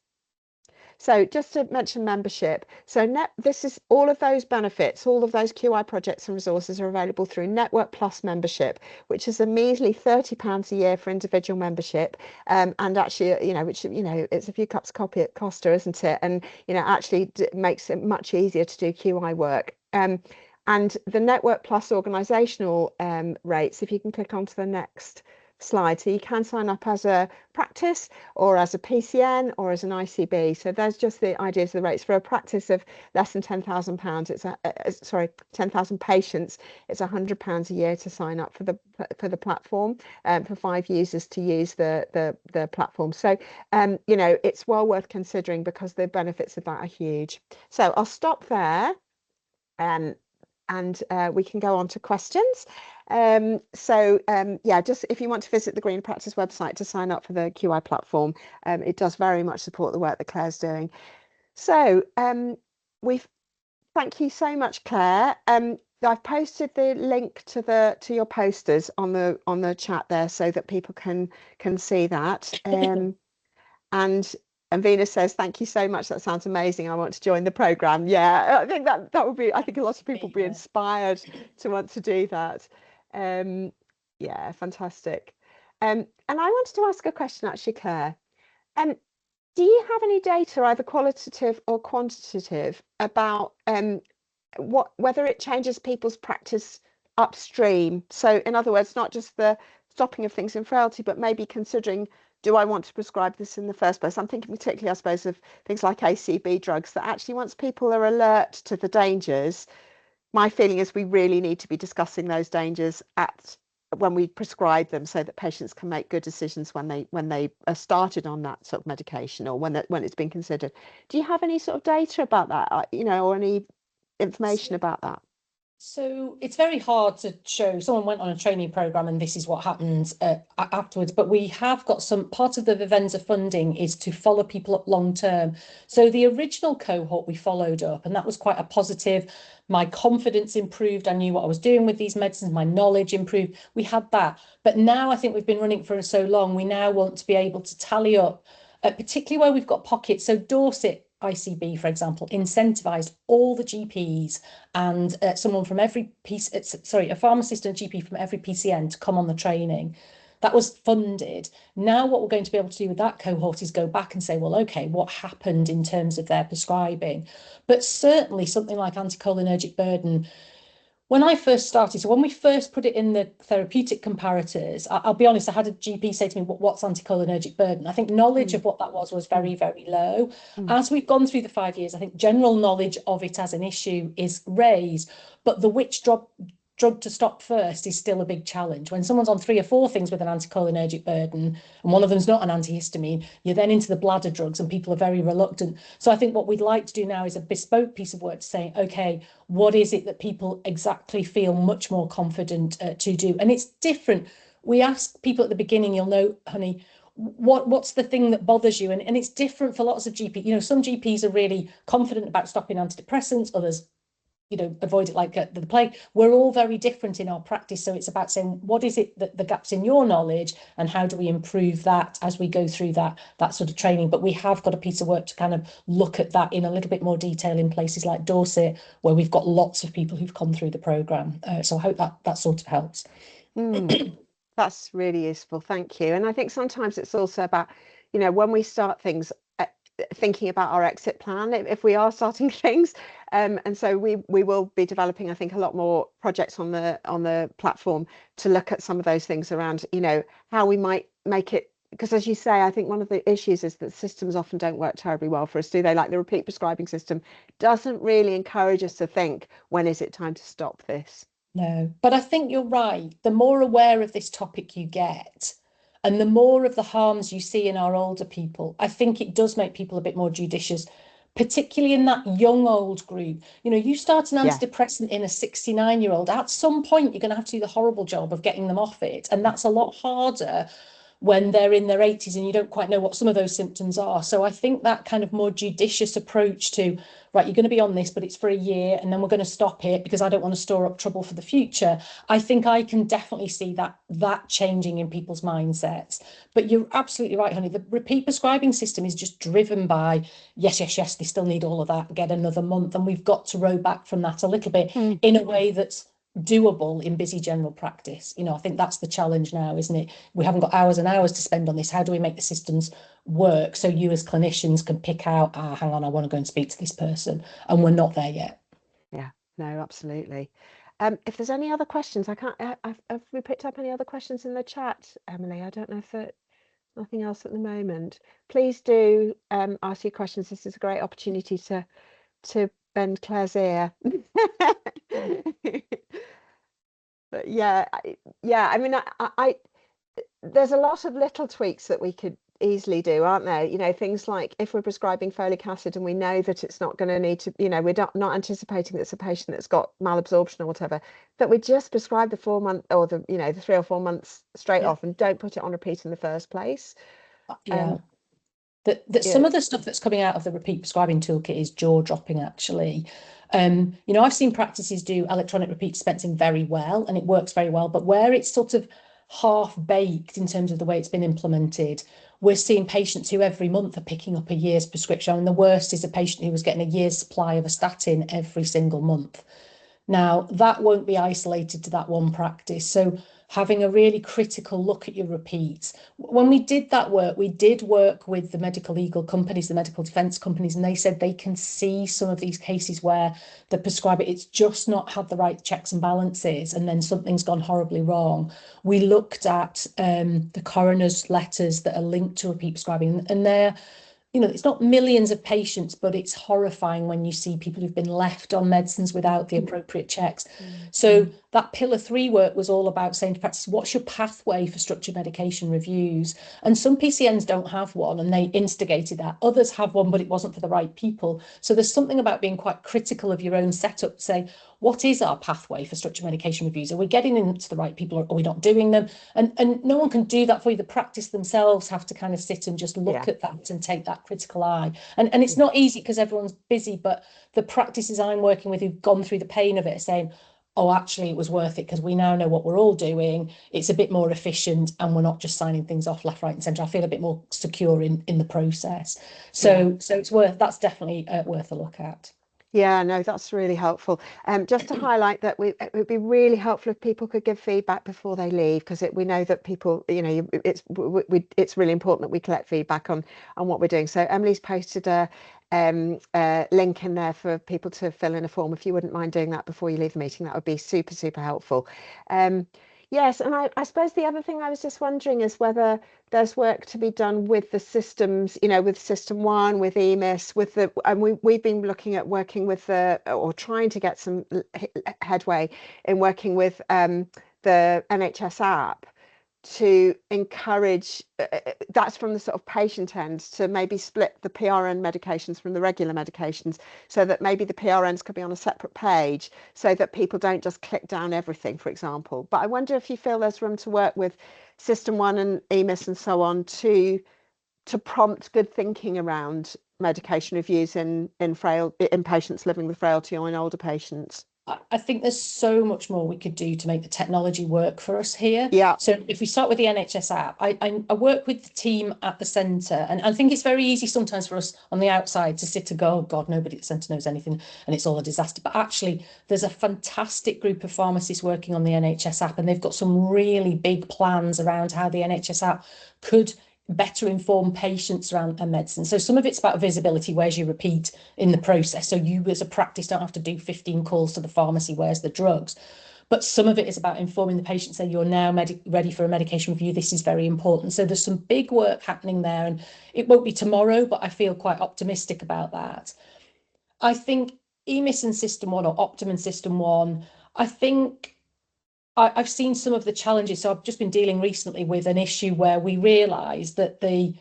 So just to mention membership, so this is all of those benefits, all of those QI projects and resources are available through Network Plus membership, which is a measly £30 a year for individual membership, and actually, it's a few cups of coffee at Costa, isn't it? And actually makes it much easier to do QI work. And the Network Plus organisational rates, if you can click onto the next slide, so you can sign up as a practice or as a PCN or as an ICB. So there's just the ideas of the rates. For a practice of less than £10,000, it's 10,000 patients, it's £100 a year to sign up for the platform, for 5 users to use the platform. So it's well worth considering because the benefits of that are huge. So I'll stop there. And we can go on to questions. Yeah, just if you want to visit the Green Practice website to sign up for the QI platform, it does very much support the work that Claire's doing. So we've thank you so much, Claire. I've posted the link to your posters on the chat there so that people can see that. And Venus says, thank you so much. That sounds amazing. I want to join the program. Yeah, I think that would be, I think a lot of people would be inspired to want to do that. Yeah, fantastic. And I wanted to ask a question actually, Claire. Do you have any data, either qualitative or quantitative, about whether it changes people's practice upstream? So in other words, not just the stopping of things in frailty, but maybe considering, do I want to prescribe this in the first place? I'm thinking particularly, I suppose, of things like ACB drugs, that actually once people are alert to the dangers, my feeling is we really need to be discussing those dangers when we prescribe them, so that patients can make good decisions when they are started on that sort of medication, or when it's been considered. Do you have any sort of data about that, or any information about that? So it's very hard to show someone went on a training program and this is what happens afterwards, but we have got some part of the Vivenza funding is to follow people up long term. So the original cohort we followed up, and that was quite a positive. My confidence improved. I knew what I was doing with these medicines. My knowledge improved. We had that. But now I think we've been running for so long, we now want to be able to tally up, particularly where we've got pockets. So Dorset ICB, for example, incentivized all the GPs and someone from every a pharmacist and a GP from every PCN to come on the training. That was funded. Now what we're going to be able to do with that cohort is go back and say, well, okay, what happened in terms of their prescribing? But certainly something like anticholinergic burden, when I first started, so when we first put it in the therapeutic comparators, I'll be honest, I had a GP say to me, what's anticholinergic burden? I think knowledge of what that was very, very low. As we've gone through the 5 years, I think general knowledge of it as an issue is raised, but the which drug to stop first is still a big challenge. When someone's on 3 or 4 things with an anticholinergic burden, and one of them's not an antihistamine, you're then into the bladder drugs and people are very reluctant. So I think what we'd like to do now is a bespoke piece of work to say, okay, what is it that people exactly feel much more confident to do? And it's different. We ask people at the beginning, you'll know, honey, what's the thing that bothers you? And it's different for lots of GPs. You know, some GPs are really confident about stopping antidepressants, others, you know, avoid it like the plague. We're all very different in our practice. So it's about saying, what is it that the gaps in your knowledge and how do we improve that as we go through that sort of training? But we have got a piece of work to kind of look at that in a little bit more detail in places like Dorset, where we've got lots of people who've come through the programme. So I hope that sort of helps. That's really useful. Thank you. And I think sometimes it's also about, you know, when we start things, thinking about our exit plan if we are starting things, and so we will be developing, I think, a lot more projects on the platform to look at some of those things around, you know, how we might make it, because as you say, I think one of the issues is that systems often don't work terribly well for us, do they? Like the repeat prescribing system doesn't really encourage us to think, when is it time to stop this? No, but I think you're right. The more aware of this topic you get, and the more of the harms you see in our older people, I think it does make people a bit more judicious, particularly in that young old group. You know, you start an antidepressant in a 69-year-old, at some point you're going to have to do the horrible job of getting them off it. And that's a lot harder when they're in their 80s and you don't quite know what some of those symptoms are. So I think that kind of more judicious approach to, right, you're going to be on this, but it's for a year and then we're going to stop it because I don't want to store up trouble for the future. I think I can definitely see that changing in people's mindsets. But you're absolutely right, honey. The repeat prescribing system is just driven by, yes, they still need all of that, get another month. And we've got to row back from that a little bit in a way that's doable in busy general practice. You know, I think that's the challenge now, isn't it? We haven't got hours and hours to spend on this. How do we make the systems work so you as clinicians can pick out, hang on, I want to go and speak to this person, and we're not there yet. Yeah, no, absolutely. If there's any other questions, have we picked up any other questions in the chat, Emily? I don't know if nothing else at the moment. Please do ask your questions. This is a great opportunity to bend Claire's ear. But yeah, I mean, I there's a lot of little tweaks that we could easily do, aren't there? You know, things like if we're prescribing folic acid and we know that it's not going to need to, you know, we're not anticipating that it's a patient that's got malabsorption or whatever, that we just prescribe the 4 month or the 3 or 4 months straight off and don't put it on repeat in the first place. that some of the stuff that's coming out of the repeat prescribing toolkit is jaw-dropping, actually. You know, I've seen practices do electronic repeat dispensing very well, and it works very well, but where it's sort of half-baked in terms of the way it's been implemented, we're seeing patients who every month are picking up a year's prescription. And the worst is a patient who was getting a year's supply of a statin every single month. Now, that won't be isolated to that one practice. So having a really critical look at your repeats. When we did that work, we did work with the medical legal companies, the medical defence companies, and they said they can see some of these cases where the prescriber, it's just not had the right checks and balances, and then something's gone horribly wrong. We looked at the coroner's letters that are linked to repeat prescribing, and they're, you know, it's not millions of patients, but it's horrifying when you see people who've been left on medicines without the appropriate checks. So that pillar 3 work was all about saying to practice, what's your pathway for structured medication reviews? And some PCNs don't have one, and they instigated that. Others have one, but it wasn't for the right people. So there's something about being quite critical of your own setup to say, what is our pathway for structured medication reviews? Are we getting into the right people, or are we not doing them? And no one can do that for you. The practice themselves have to kind of sit and just look at that and take that critical eye. And it's not easy because everyone's busy, but the practices I'm working with who've gone through the pain of it are saying, oh, actually, it was worth it because we now know what we're all doing. It's a bit more efficient, and we're not just signing things off left, right, and centre. I feel a bit more secure in the process. So it's that's definitely worth a look at. Yeah, no, that's really helpful. Just to highlight that it would be really helpful if people could give feedback before they leave, because we know that people, you know, it's really important that we collect feedback on what we're doing. So Emily's posted a link in there for people to fill in a form. If you wouldn't mind doing that before you leave the meeting, that would be super, super helpful. Yes, and I suppose the other thing I was just wondering is whether there's work to be done with the systems, you know, with System 1, with EMIS, and we've been looking at working with or trying to get some headway in working with the NHS app to encourage, that's from the sort of patient end, to maybe split the PRN medications from the regular medications, so that maybe the PRNs could be on a separate page, so that people don't just click down everything, for example. But I wonder if you feel there's room to work with System 1 and EMIS and so on to prompt good thinking around medication reviews in patients living with frailty or in older patients. I think there's so much more we could do to make the technology work for us here. Yeah. So if we start with the NHS app, I work with the team at the centre, and I think it's very easy sometimes for us on the outside to sit and go, oh God, nobody at the centre knows anything and it's all a disaster. But actually, there's a fantastic group of pharmacists working on the NHS app, and they've got some really big plans around how the NHS app could better inform patients around their medicine. So some of it's about visibility, where's your repeat in the process, so you as a practice don't have to do 15 calls to the pharmacy, where's the drugs. But some of it is about informing the patient, say you're now ready for a medication review, this is very important. So there's some big work happening there, and it won't be tomorrow, but I feel quite optimistic about that. I think EMIS and System 1, or Optum and System 1, I think I've seen some of the challenges. So I've just been dealing recently with an issue where we realised that the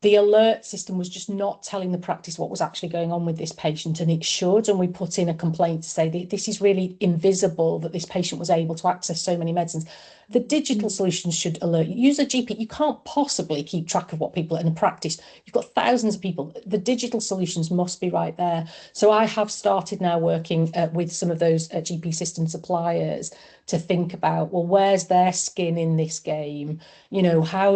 alert system was just not telling the practice what was actually going on with this patient, and it should. And we put in a complaint to say this is really invisible that this patient was able to access so many medicines. The digital solutions should alert you. Use a GP. You can't possibly keep track of what people are in a practice. You've got thousands of people. The digital solutions must be right there. So I have started now working with some of those GP system suppliers to think about, well, where's their skin in this game? You know, how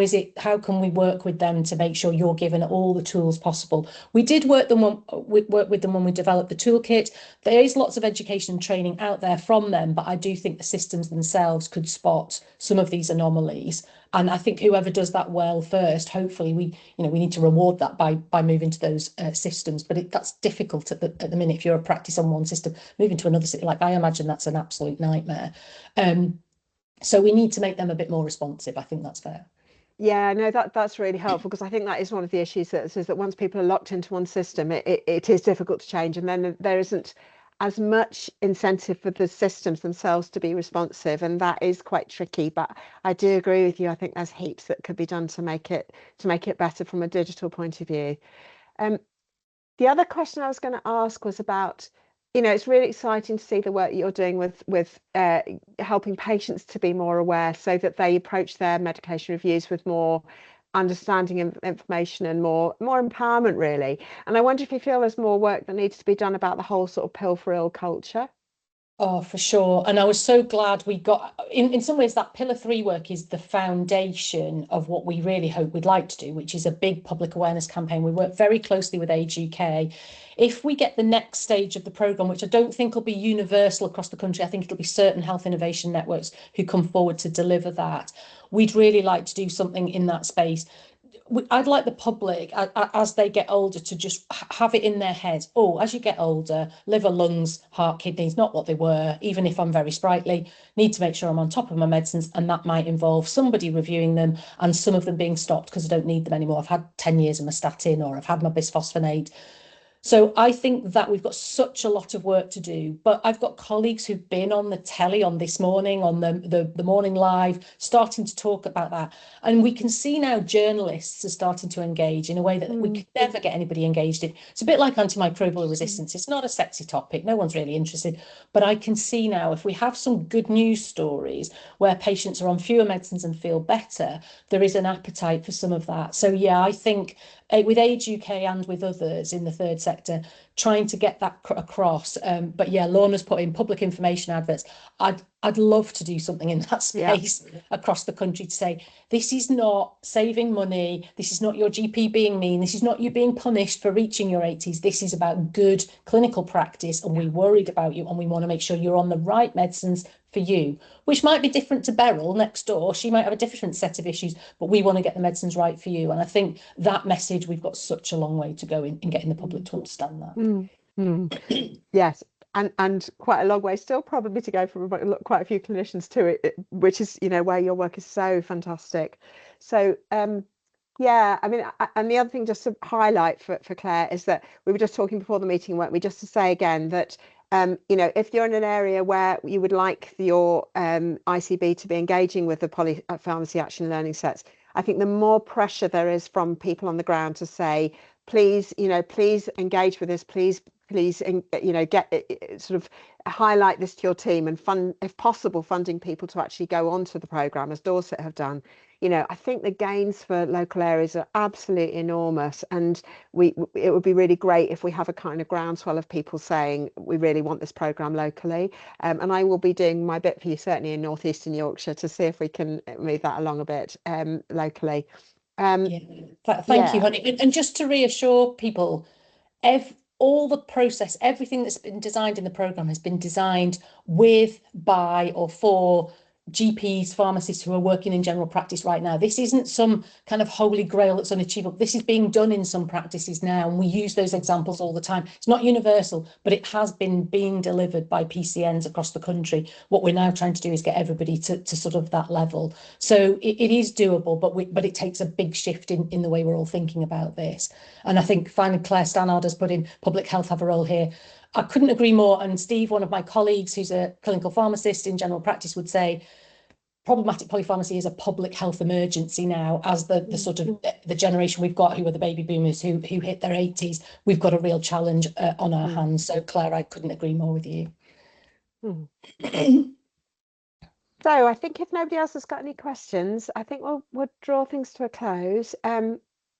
can we work with them to make sure you're given all the tools possible? We did work with them when we developed the toolkit. There is lots of education and training out there from them, but I do think the systems themselves could spot some of these anomalies. And I think whoever does that well first, hopefully we need to reward that by moving to those systems. But that's difficult at the minute. If you're a practice on one system, moving to another system, like I imagine that's an absolute nightmare. So we need to make them a bit more responsive. I think that's fair. Yeah, no, that's really helpful, because I think that is one of the issues, is that once people are locked into one system, it is difficult to change, and then there isn't as much incentive for the systems themselves to be responsive, and that is quite tricky. But I do agree with you. I think there's heaps that could be done to make it better from a digital point of view. The other question I was going to ask was about, it's really exciting to see the work you're doing with helping patients to be more aware, so that they approach their medication reviews with more understanding of information and more empowerment, really. And I wonder if you feel there's more work that needs to be done about the whole sort of pill for ill culture. Oh, for sure. And I was so glad we got, in some ways, that pillar 3 work is the foundation of what we really hope we'd like to do, which is a big public awareness campaign. We work very closely with Age UK. If we get the next stage of the programme, which I don't think will be universal across the country, I think it'll be certain health innovation networks who come forward to deliver that. We'd really like to do something in that space. I'd like the public, as they get older, to just have it in their heads. Oh, as you get older, liver, lungs, heart, kidneys, not what they were, even if I'm very sprightly, need to make sure I'm on top of my medicines. And that might involve somebody reviewing them and some of them being stopped because I don't need them anymore. I've had 10 years of my statin, or I've had my bisphosphonate. So I think that we've got such a lot of work to do, but I've got colleagues who've been on the telly on This Morning, on the morning live, starting to talk about that. And we can see now journalists are starting to engage in a way that we could never get anybody engaged in. It's a bit like antimicrobial resistance. It's not a sexy topic. No one's really interested. But I can see now, if we have some good news stories where patients are on fewer medicines and feel better, there is an appetite for some of that. So yeah, I think with Age UK and with others in the third sector, trying to get that across. But yeah, Lorna's put in public information adverts. I'd love to do something in that space across the country to say, this is not saving money. This is not your GP being mean. This is not you being punished for reaching your 80s. This is about good clinical practice, and we're worried about you, and we want to make sure you're on the right medicines for you, which might be different to Beryl next door. She might have a different set of issues, but we want to get the medicines right for you. And I think that message, we've got such a long way to go in getting the public to understand that. Yes, and quite a long way still probably to go for quite a few clinicians too, which is, you know, where your work is so fantastic. So yeah, I mean, and the other thing just to highlight for Claire is that we were just talking before the meeting, weren't we, just to say again that you know, if you're in an area where you would like your ICB to be engaging with the polypharmacy action learning sets, I think the more pressure there is from people on the ground to say, please, you know, please engage with this, please, you know, get sort of highlight this to your team and fund, if possible, funding people to actually go onto the programme, as Dorset have done. You know, I think the gains for local areas are absolutely enormous, and it would be really great if we have a kind of groundswell of people saying we really want this programme locally. And I will be doing my bit for you, certainly in northeastern Yorkshire, to see if we can move that along a bit locally. Thank you, honey. And just to reassure people, all the process, everything that's been designed in the programme has been designed with, by, or for GPs, pharmacists who are working in general practice right now. This isn't some kind of holy grail that's unachievable. This is being done in some practices now, and we use those examples all the time. It's not universal, but it has been being delivered by PCNs across the country. What we're now trying to do is get everybody to sort of that level. So it is doable, but it takes a big shift in the way we're all thinking about this. And I think finally, Claire Stannard has put in public health have a role here. I couldn't agree more. And Steve, one of my colleagues who's a clinical pharmacist in general practice, would say problematic polypharmacy is a public health emergency now, as the sort of the generation we've got, who are the baby boomers who hit their 80s. We've got a real challenge on our hands. So Claire, I couldn't agree more with you. So I think if nobody else has got any questions, I think we'll draw things to a close.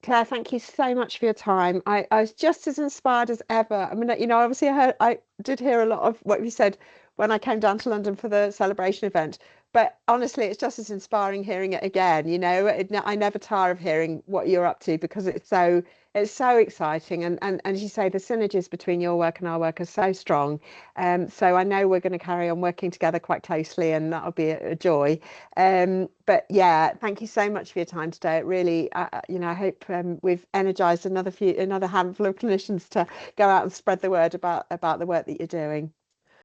Claire, thank you so much for your time. I was just as inspired as ever. I mean, you know, obviously I did hear a lot of what you said when I came down to London for the celebration event, but honestly, it's just as inspiring hearing it again. You know, I never tire of hearing what you're up to, because it's so exciting, and as you say, the synergies between your work and our work are so strong. So I know we're going to carry on working together quite closely, and that'll be a joy. But yeah, thank you so much for your time today. It really, you know, I hope we've energized another handful of clinicians to go out and spread the word about the work that you're doing.